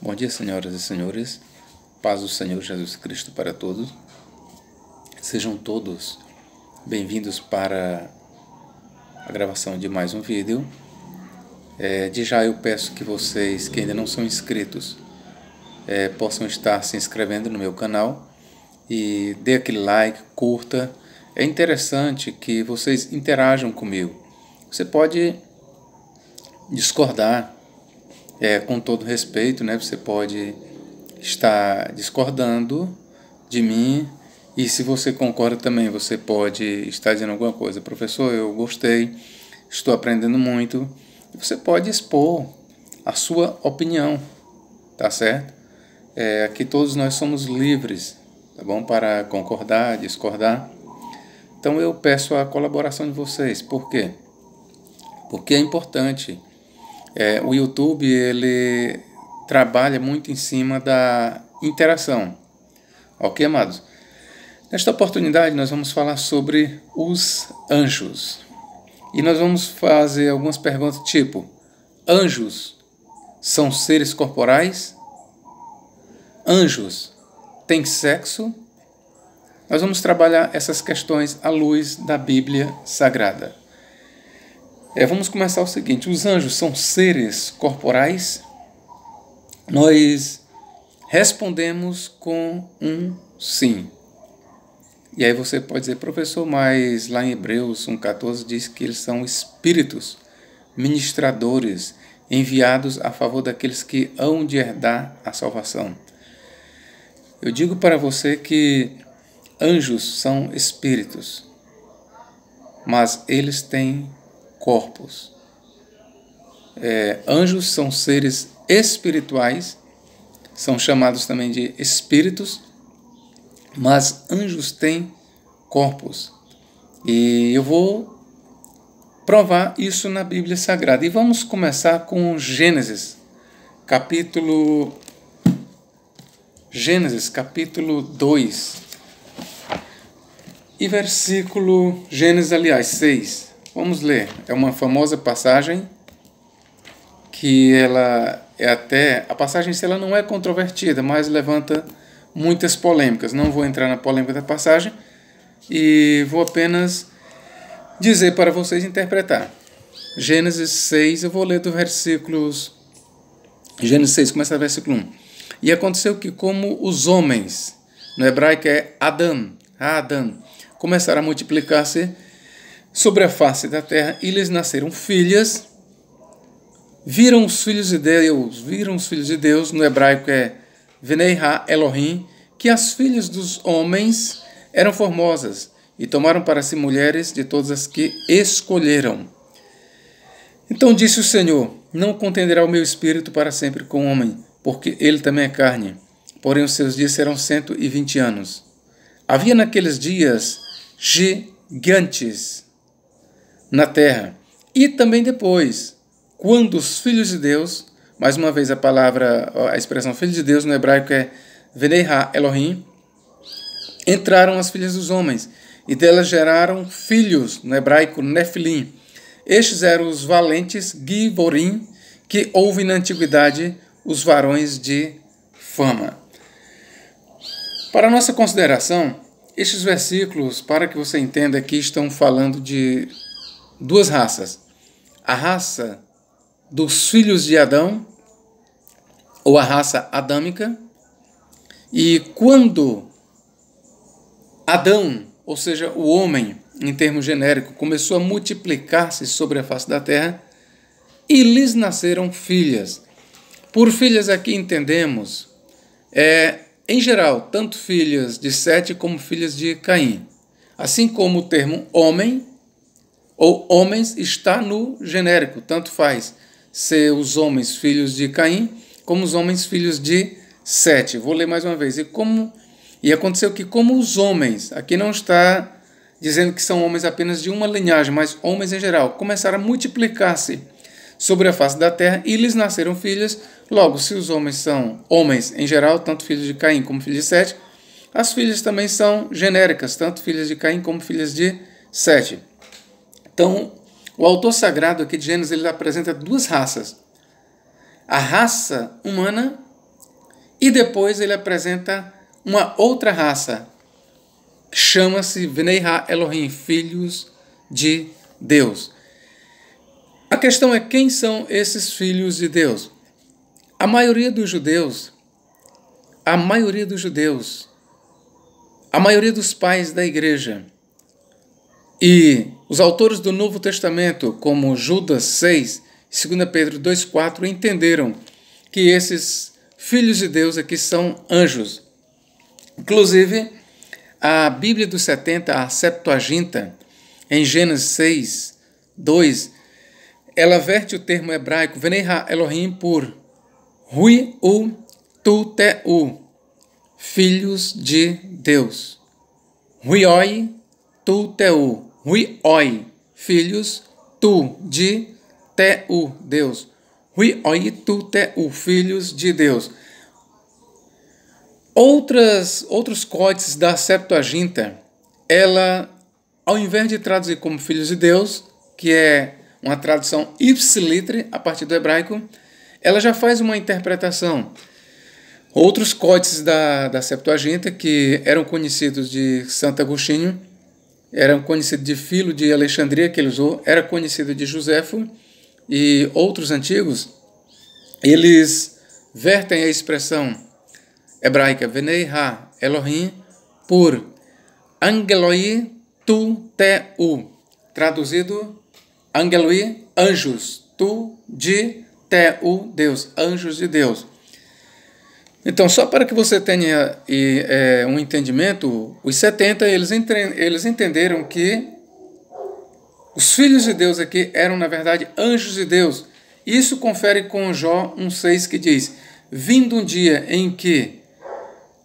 Bom dia, senhoras e senhores. Paz do Senhor Jesus Cristo para todos. Sejam todos bem-vindos para a gravação de mais um vídeo. De já eu peço que vocês que ainda não são inscritos possam estar se inscrevendo no meu canal e dê aquele like, curta. É interessante que vocês interajam comigo. Você pode discordar com todo respeito, né? Você pode estar discordando de mim, e se você concorda também, você pode estar dizendo alguma coisa. Professor, eu gostei, estou aprendendo muito. Você pode expor a sua opinião, tá certo? Aqui todos nós somos livres, tá bom? Para concordar, discordar. Então eu peço a colaboração de vocês. Por quê? Porque é importante. O YouTube, ele trabalha muito em cima da interação. Ok, amados? Nesta oportunidade, nós vamos falar sobre os anjos. E nós vamos fazer algumas perguntas tipo: anjos são seres corporais? Anjos têm sexo? Nós vamos trabalhar essas questões à luz da Bíblia Sagrada. Vamos começar o seguinte: os anjos são seres corporais? Nós respondemos com um sim. E aí você pode dizer: professor, mas lá em Hebreus 1,14 diz que eles são espíritos ministradores enviados a favor daqueles que hão de herdar a salvação. Eu digo para você que anjos são espíritos, mas eles têm corpos. Anjos são seres espirituais, são chamados também de espíritos, mas anjos têm corpos. E eu vou provar isso na Bíblia Sagrada. E vamos começar com Gênesis, capítulo 2. E versículo, Gênesis, 6. Vamos ler. É uma famosa passagem que ela a passagem ela não é controvertida, mas levanta muitas polêmicas. Não vou entrar na polêmica da passagem e vou apenas dizer para vocês interpretar. Gênesis 6, eu vou ler do versículos. Gênesis 6, começa do versículo 1. E aconteceu que, como os homens, no hebraico é Adam, começaram a multiplicar-se sobre a face da terra, e lhes nasceram filhas. Viram os filhos de Deus, no hebraico é Venei Ha Elohim, que as filhas dos homens eram formosas, e tomaram para si mulheres de todas as que escolheram. Então disse o Senhor: não contenderá o meu espírito para sempre com o homem, porque ele também é carne, porém os seus dias serão 120 anos. Havia naqueles dias gigantes na terra, e também depois, quando os filhos de Deus, mais uma vez a expressão filho de Deus no hebraico é Venei Ha Elohim, entraram as filhas dos homens, e delas geraram filhos, no hebraico Nefilim. Estes eram os valentes Givorim, que houve na antiguidade os varões de fama. Para nossa consideração, estes versículos, para que você entenda aqui, estão falando de duas raças. A raça dos filhos de Adão, ou a raça adâmica. E quando Adão, ou seja, o homem, em termos genéricos, começou a multiplicar-se sobre a face da terra, e lhes nasceram filhas. Por filhas aqui entendemos, em geral, tanto filhas de Sete como filhas de Caim. Assim como o termo homem ou homens está no genérico, tanto faz ser os homens filhos de Caim como os homens filhos de Sete. Vou ler mais uma vez. E aconteceu que, como os homens, aqui não está dizendo que são homens apenas de uma linhagem, mas homens em geral, começaram a multiplicar-se sobre a face da terra, e lhes nasceram filhas. Logo, se os homens são homens em geral, tanto filhos de Caim como filhos de Sete, as filhas também são genéricas, tanto filhas de Caim como filhas de Sete. Então, o autor sagrado aqui de Gênesis, ele apresenta duas raças. A raça humana E depois ele apresenta uma outra raça, que chama-se Bnei Ha-Elohim, filhos de Deus. A questão é quem são esses filhos de Deus? A maioria dos judeus, a maioria dos pais da igreja e os autores do Novo Testamento, como Judas 6 e 2 Pedro 2,4, entenderam que esses filhos de Deus aqui são anjos. Inclusive, a Bíblia dos 70, a Septuaginta, em Gênesis 6, 2, ela verte o termo hebraico Bnei Ha-Elohim por Hui U Tu Te U, filhos de Deus. Huioi Tu Te U, Huioi, filhos tu de Te U, Deus. Huioi Tu Te U, filhos de Deus. Outros códices da Septuaginta, ela, ao invés de traduzir como filhos de Deus, que é uma tradução ipsilitre a partir do hebraico, ela já faz uma interpretação. Outros códices da Septuaginta, que eram conhecidos de Santo Agostinho, eram conhecidos de Filo de Alexandria, que ele usou, era conhecido de Joséfo, e outros antigos, eles vertem a expressão hebraica Bnei Ha-Elohim por Angeloi Tu Te U, traduzido Angeloi, anjos, tu de Te U, Deus, anjos de Deus. Então, só para que você tenha um entendimento, os 70, eles entenderam que os filhos de Deus aqui eram, na verdade, anjos de Deus. Isso confere com Jó 1,6, que diz: vindo um dia em que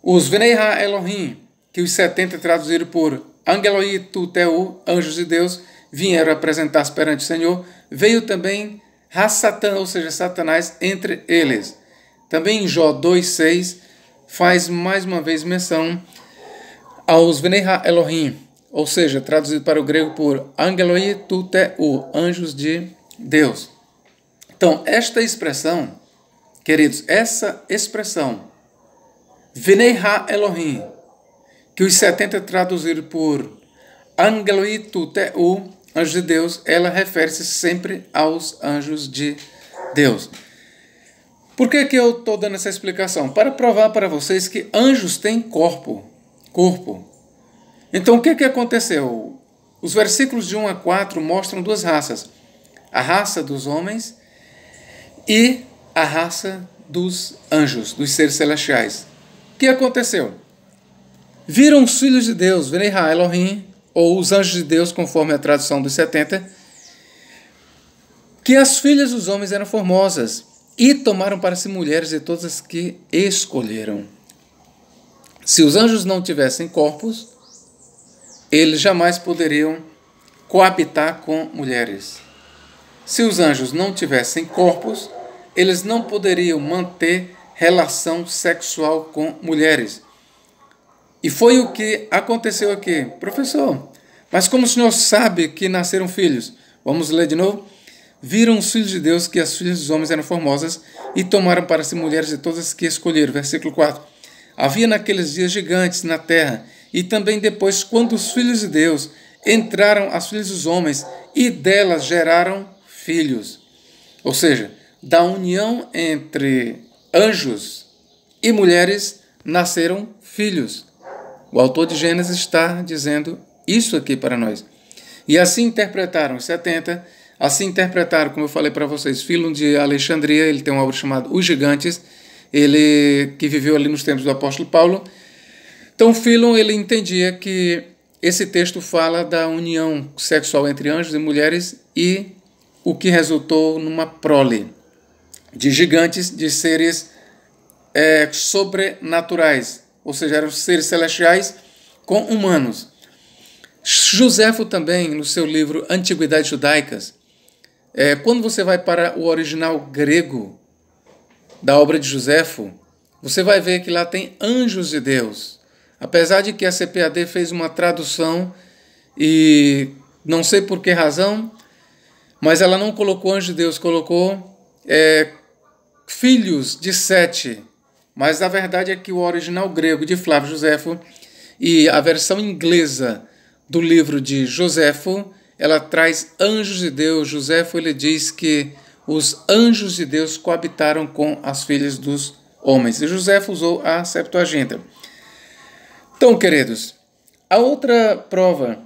os Bnei Ha-Elohim, que os 70 traduziram por Angeloi Tu Te U, anjos de Deus, vieram apresentar-se perante o Senhor, veio também Ha-Satan, ou seja, Satanás, entre eles. Também em Jó 2,6 faz mais uma vez menção aos Bnei Ha-Elohim, ou seja, traduzido para o grego por Angeloi Tu Te U, anjos de Deus. Então, esta expressão, queridos, essa expressão, Bnei Ha-Elohim, que os 70 traduziram por Angeloi Tu Te U, anjos de Deus, ela refere-se sempre aos anjos de Deus. Por que eu estou dando essa explicação? Para provar para vocês que anjos têm corpo. Então, o que aconteceu? Os versículos de 1 a 4 mostram duas raças. A raça dos homens e a raça dos anjos, dos seres celestiais. O que aconteceu? Viram os filhos de Deus, Bnei Ha-Elohim, ou os anjos de Deus, conforme a tradução dos 70, que as filhas dos homens eram formosas, e tomaram para si mulheres de todas as que escolheram. Se os anjos não tivessem corpos, eles jamais poderiam coabitar com mulheres. Se os anjos não tivessem corpos, eles não poderiam manter relação sexual com mulheres. E foi o que aconteceu aqui. Professor, mas como o senhor sabe que nasceram filhos? Vamos ler de novo? Viram os filhos de Deus que as filhas dos homens eram formosas e tomaram para si mulheres de todas as que escolheram. Versículo 4. Havia naqueles dias gigantes na terra, e também depois, quando os filhos de Deus entraram as filhas dos homens e delas geraram filhos. Ou seja, da união entre anjos e mulheres nasceram filhos. O autor de Gênesis está dizendo isso aqui para nós. E assim interpretaram os 70, assim interpretaram, como eu falei para vocês, Filo de Alexandria, ele tem uma obra chamada Os Gigantes, ele que viveu ali nos tempos do apóstolo Paulo. Então, Filo, ele entendia que esse texto fala da união sexual entre anjos e mulheres e o que resultou numa prole de gigantes, de seres sobrenaturais, ou seja, eram seres celestiais com humanos. Joséfo também, no seu livro Antiguidades Judaicas, quando você vai para o original grego da obra de Joséfo, você vai ver que lá tem anjos de Deus. Apesar de que a CPAD fez uma tradução e não sei por que razão, mas ela não colocou anjo de Deus, colocou filhos de Sete, mas a verdade é que o original grego de Flávio Joséfo e a versão inglesa do livro de Joséfo, ela traz anjos de Deus. Joséfo, ele diz que os anjos de Deus coabitaram com as filhas dos homens. E Joséfo usou a Septuaginta. Então, queridos, a outra prova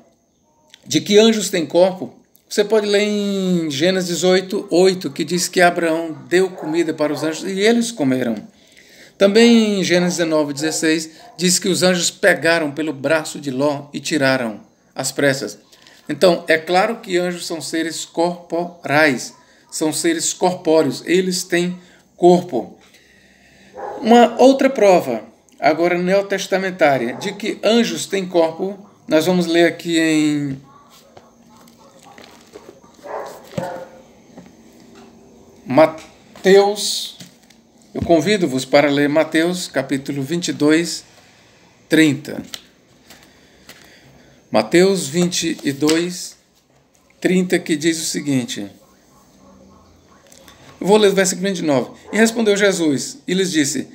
de que anjos têm corpo, você pode ler em Gênesis 18:8, que diz que Abraão deu comida para os anjos e eles comeram. Também em Gênesis 19:16, diz que os anjos pegaram pelo braço de Ló e tiraram às pressas. Então, é claro que anjos são seres corporais, são seres corpóreos, eles têm corpo. Uma outra prova, agora neotestamentária, de que anjos têm corpo, nós vamos ler aqui em Mateus. Eu convido-vos para ler Mateus capítulo 22, 30. Mateus 22, 30, que diz o seguinte. Eu vou ler o versículo 29. E respondeu Jesus e lhes disse: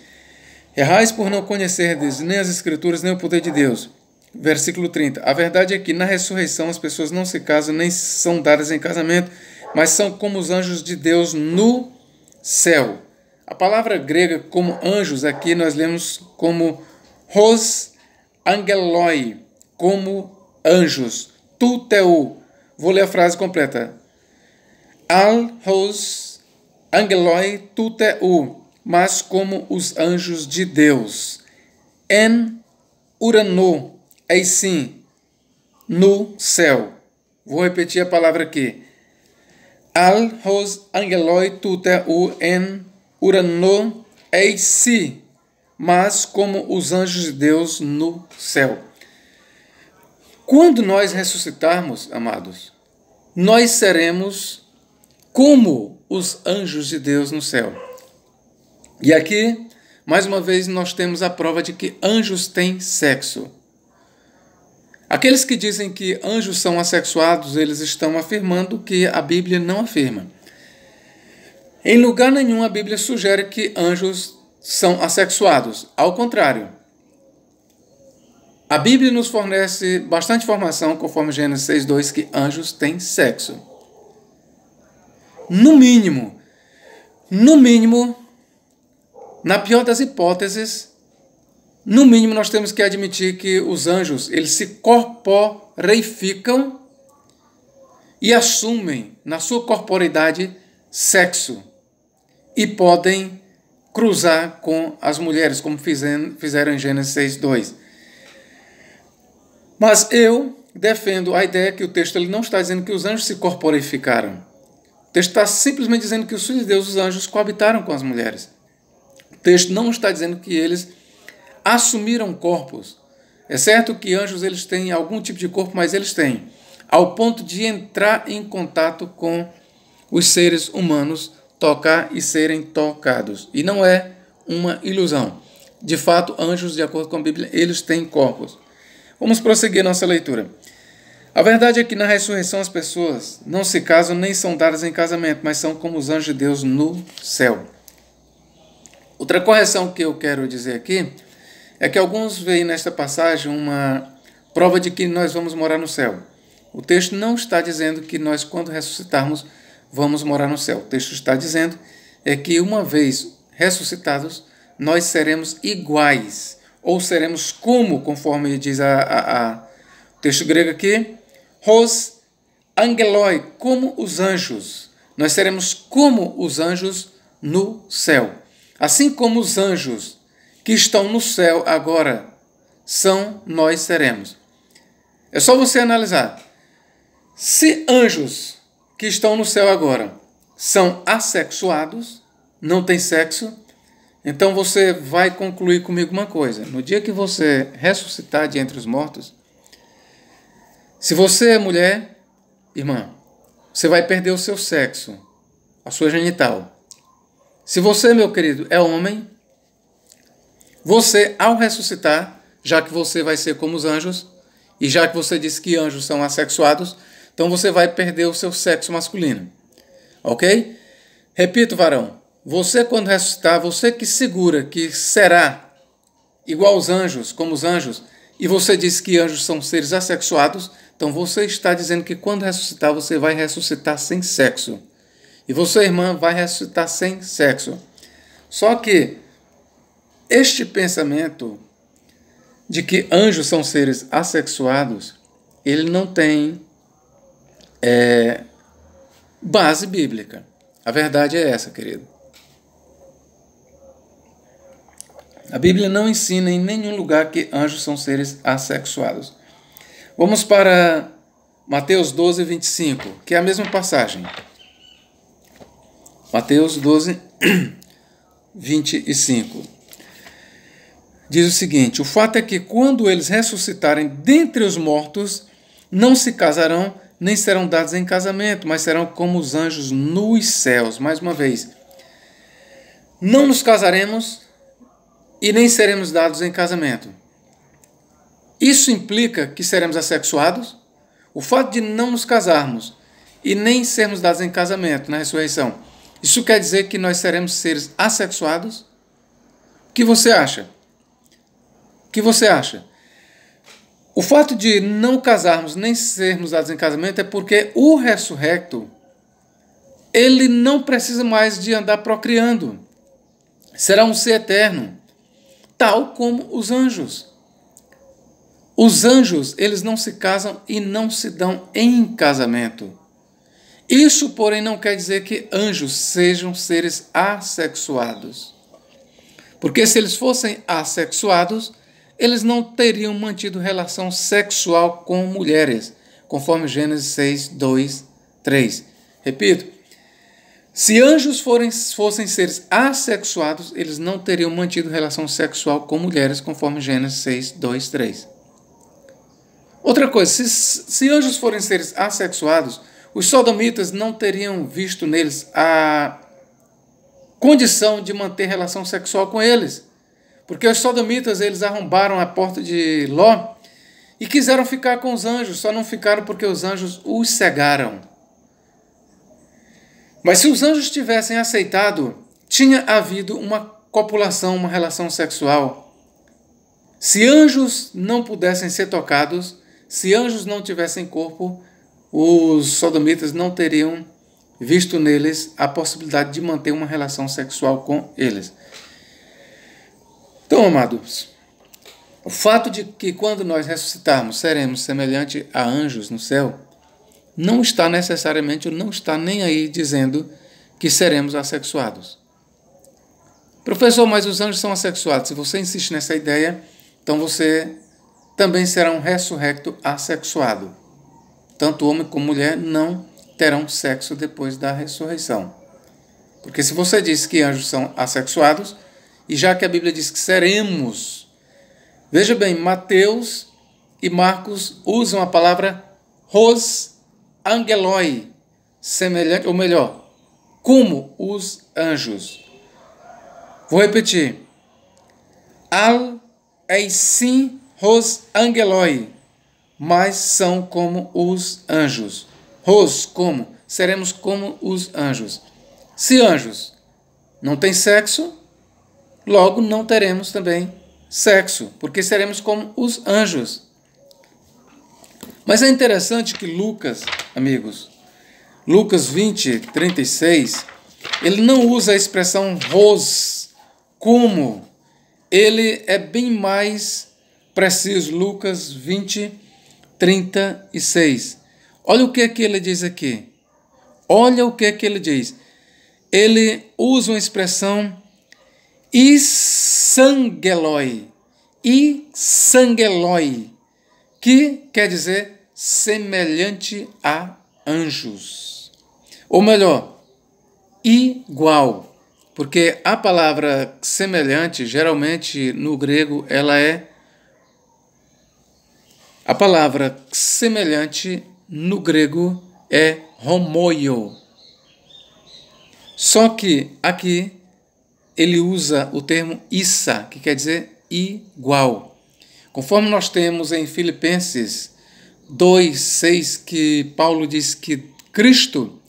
errais por não conhecerdes nem as Escrituras, nem o poder de Deus. Versículo 30. A verdade é que na ressurreição as pessoas não se casam, nem são dadas em casamento, mas são como os anjos de Deus no céu. A palavra grega como anjos aqui nós lemos como hos angeloi, como anjos. Tuteu. Vou ler a frase completa. Al hos angeloi tuteu, mas como os anjos de Deus. En urano, é sim, no céu. Vou repetir a palavra aqui. Al hos angeloi tuteu en urano, é sim, mas como os anjos de Deus no céu. Quando nós ressuscitarmos, amados, nós seremos como os anjos de Deus no céu. E aqui, mais uma vez, nós temos a prova de que anjos têm sexo. Aqueles que dizem que anjos são assexuados, eles estão afirmando que a Bíblia não afirma. Em lugar nenhum a Bíblia sugere que anjos são assexuados. Ao contrário, a Bíblia nos fornece bastante informação, conforme Gênesis 6:2, que anjos têm sexo. No mínimo, na pior das hipóteses, no mínimo nós temos que admitir que os anjos, eles se corporeificam e assumem na sua corporeidade sexo e podem cruzar com as mulheres, como fizeram em Gênesis 6:2. Mas eu defendo a ideia que o texto ele não está dizendo que os anjos se corporeificaram. O texto está simplesmente dizendo que os filhos de Deus, os anjos, coabitaram com as mulheres. O texto não está dizendo que eles assumiram corpos. É certo que anjos eles têm algum tipo de corpo, mas eles têm, ao ponto de entrar em contato com os seres humanos, tocar e serem tocados. E não é uma ilusão. De fato, anjos, de acordo com a Bíblia, eles têm corpos. Vamos prosseguir nossa leitura. A verdade é que na ressurreição as pessoas não se casam nem são dadas em casamento, mas são como os anjos de Deus no céu. Outra correção que eu quero dizer aqui é que alguns veem nesta passagem uma prova de que nós vamos morar no céu. O texto não está dizendo que nós, quando ressuscitarmos, vamos morar no céu. O texto está dizendo é que uma vez ressuscitados, nós seremos iguais, ou seremos como, conforme diz o texto grego aqui, hos angeloi, como os anjos. Nós seremos como os anjos no céu. Assim como os anjos que estão no céu agora são, nós seremos. É só você analisar. Se anjos que estão no céu agora são assexuados, não têm sexo, então você vai concluir comigo uma coisa. No dia que você ressuscitar de entre os mortos, se você é mulher, irmã, você vai perder o seu sexo, a sua genital. Se você, meu querido, é homem, você, ao ressuscitar, já que você vai ser como os anjos, e já que você disse que anjos são assexuados, então você vai perder o seu sexo masculino. Ok? Repito, varão. você quando ressuscitar, você que segura que será igual aos anjos, como os anjos, e você diz que anjos são seres assexuados, então você está dizendo que quando ressuscitar, você vai ressuscitar sem sexo. E você, irmã, vai ressuscitar sem sexo. Só que este pensamento de que anjos são seres assexuados, ele não tem base bíblica. A verdade é essa, querido. A Bíblia não ensina em nenhum lugar que anjos são seres assexuados. Vamos para Mateus 12, 25, que é a mesma passagem. Mateus 12, 25. Diz o seguinte: o fato é que quando eles ressuscitarem dentre os mortos, não se casarão, nem serão dados em casamento, mas serão como os anjos nos céus. Mais uma vez, não nos casaremos e nem seremos dados em casamento. Isso implica que seremos assexuados? O fato de não nos casarmos e nem sermos dados em casamento na ressurreição, isso quer dizer que nós seremos seres assexuados? O que você acha? O que você acha? O fato de não casarmos nem sermos dados em casamento é porque o ressurrecto, ele não precisa mais de andar procriando. Será um ser eterno, tal como os anjos. Os anjos, eles não se casam e não se dão em casamento. Isso, porém, não quer dizer que anjos sejam seres assexuados. Porque se eles fossem assexuados, eles não teriam mantido relação sexual com mulheres, conforme Gênesis 6, 2, 3. Repito, se anjos fossem seres assexuados, eles não teriam mantido relação sexual com mulheres, conforme Gênesis 6, 2, 3. Outra coisa, se anjos forem seres assexuados, os sodomitas não teriam visto neles a condição de manter relação sexual com eles. Porque os sodomitas, eles arrombaram a porta de Ló e quiseram ficar com os anjos, só não ficaram porque os anjos os cegaram. Mas se os anjos tivessem aceitado, tinha havido uma copulação, uma relação sexual. Se anjos não pudessem ser tocados, se anjos não tivessem corpo, os sodomitas não teriam visto neles a possibilidade de manter uma relação sexual com eles. Então, amados, o fato de que quando nós ressuscitarmos seremos semelhante a anjos no céu, não está necessariamente, não está nem aí dizendo que seremos assexuados. Professor, mas os anjos são assexuados. Se você insiste nessa ideia, então você também será um ressurrecto assexuado. Tanto homem como mulher não terão sexo depois da ressurreição. Porque se você diz que anjos são assexuados, e já que a Bíblia diz que seremos, veja bem, Mateus e Marcos usam a palavra hos angeloi, semelhante, ou melhor, como os anjos. Vou repetir. Al eisim hos angeloi, mas são como os anjos. Hos, como? Seremos como os anjos. Se anjos não têm sexo, logo não teremos também sexo, porque seremos como os anjos. Mas é interessante que Lucas, amigos, Lucas 20, 36, ele não usa a expressão hos, como. Ele é bem mais preciso. Lucas 20, 36. Olha o que é que ele diz aqui. Olha o que é que ele diz. Ele usa uma expressão isangeloi, que quer dizer semelhante a anjos. Ou melhor, igual. Porque a palavra semelhante, geralmente no grego, ela é... A palavra semelhante no grego é homoio. Só que aqui ele usa o termo issa, que quer dizer igual. Conforme nós temos em Filipenses 2:6, que Paulo diz que Cristo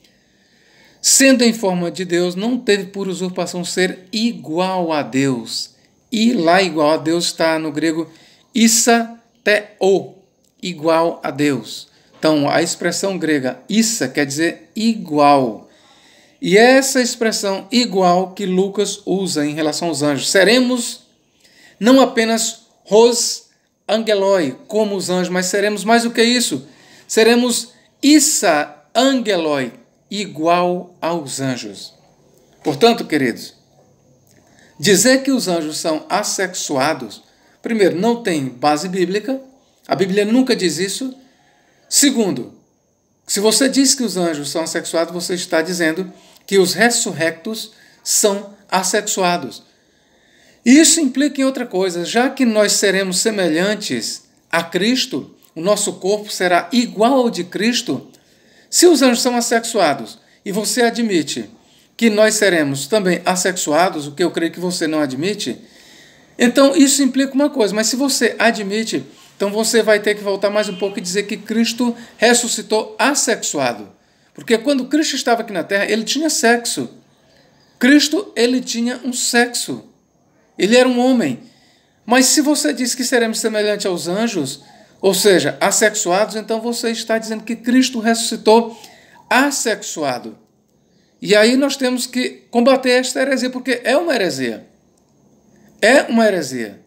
sendo em forma de Deus, não teve por usurpação ser igual a Deus. E lá igual a Deus está no grego issa theo, igual a Deus. Então, a expressão grega issa quer dizer igual. E é essa expressão igual que Lucas usa em relação aos anjos. Seremos não apenas os angeloi, como os anjos, mas seremos mais do que isso. Seremos issa angeloi, igual aos anjos. Portanto, queridos, dizer que os anjos são assexuados, primeiro, não tem base bíblica, a Bíblia nunca diz isso. Segundo, se você diz que os anjos são assexuados, você está dizendo que os ressurrectos são assexuados. E isso implica em outra coisa, já que nós seremos semelhantes a Cristo, o nosso corpo será igual ao de Cristo. Se os anjos são assexuados e você admite que nós seremos também assexuados, o que eu creio que você não admite, então isso implica uma coisa, mas se você admite, então você vai ter que voltar mais um pouco e dizer que Cristo ressuscitou assexuado. Porque quando Cristo estava aqui na Terra, ele tinha sexo. Cristo, ele tinha um sexo. Ele era um homem. Mas se você diz que seremos semelhantes aos anjos, ou seja, assexuados, então você está dizendo que Cristo ressuscitou assexuado. E aí nós temos que combater esta heresia, porque é uma heresia. É uma heresia.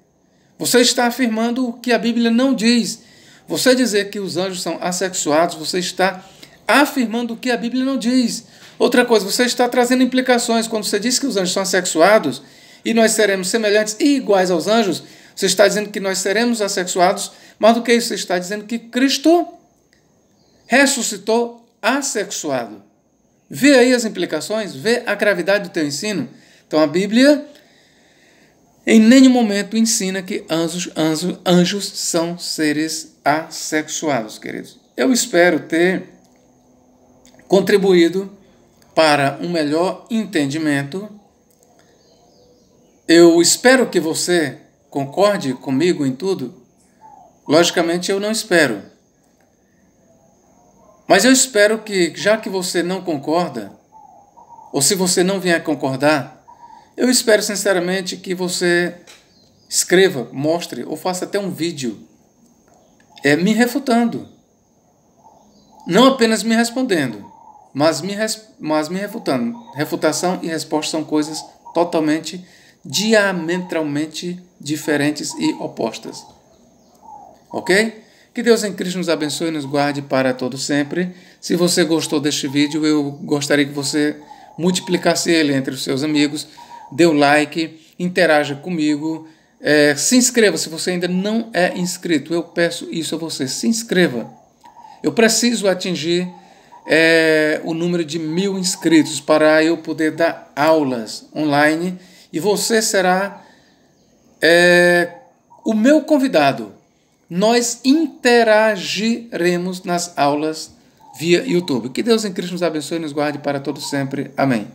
Você está afirmando o que a Bíblia não diz. Você dizer que os anjos são assexuados, você está afirmando o que a Bíblia não diz. Outra coisa, você está trazendo implicações. Quando você diz que os anjos são assexuados e nós seremos semelhantes e iguais aos anjos, você está dizendo que nós seremos assexuados, mais do que isso, você está dizendo que Cristo ressuscitou assexuado. Vê aí as implicações, vê a gravidade do teu ensino. Então a Bíblia em nenhum momento ensina que anjos são seres assexuados, queridos. Eu espero ter contribuído para um melhor entendimento. Eu espero que você concorde comigo em tudo. Logicamente, eu não espero. Mas eu espero que, já que você não concorda, ou se você não vier concordar, eu espero sinceramente que você escreva, mostre, ou faça até um vídeo me refutando. Não apenas me respondendo, mas me refutando. Refutação e resposta são coisas totalmente, diametralmente diferentes e opostas. Ok? Que Deus em Cristo nos abençoe e nos guarde para todo sempre. Se você gostou deste vídeo, eu gostaria que você multiplicasse ele entre os seus amigos, dê o like, interaja comigo, se inscreva se você ainda não é inscrito. Eu peço isso a você, se inscreva. Eu preciso atingir o número de 1000 inscritos para eu poder dar aulas online e você será o meu convidado. Nós interagiremos nas aulas via YouTube. Que Deus em Cristo nos abençoe e nos guarde para todo sempre. Amém.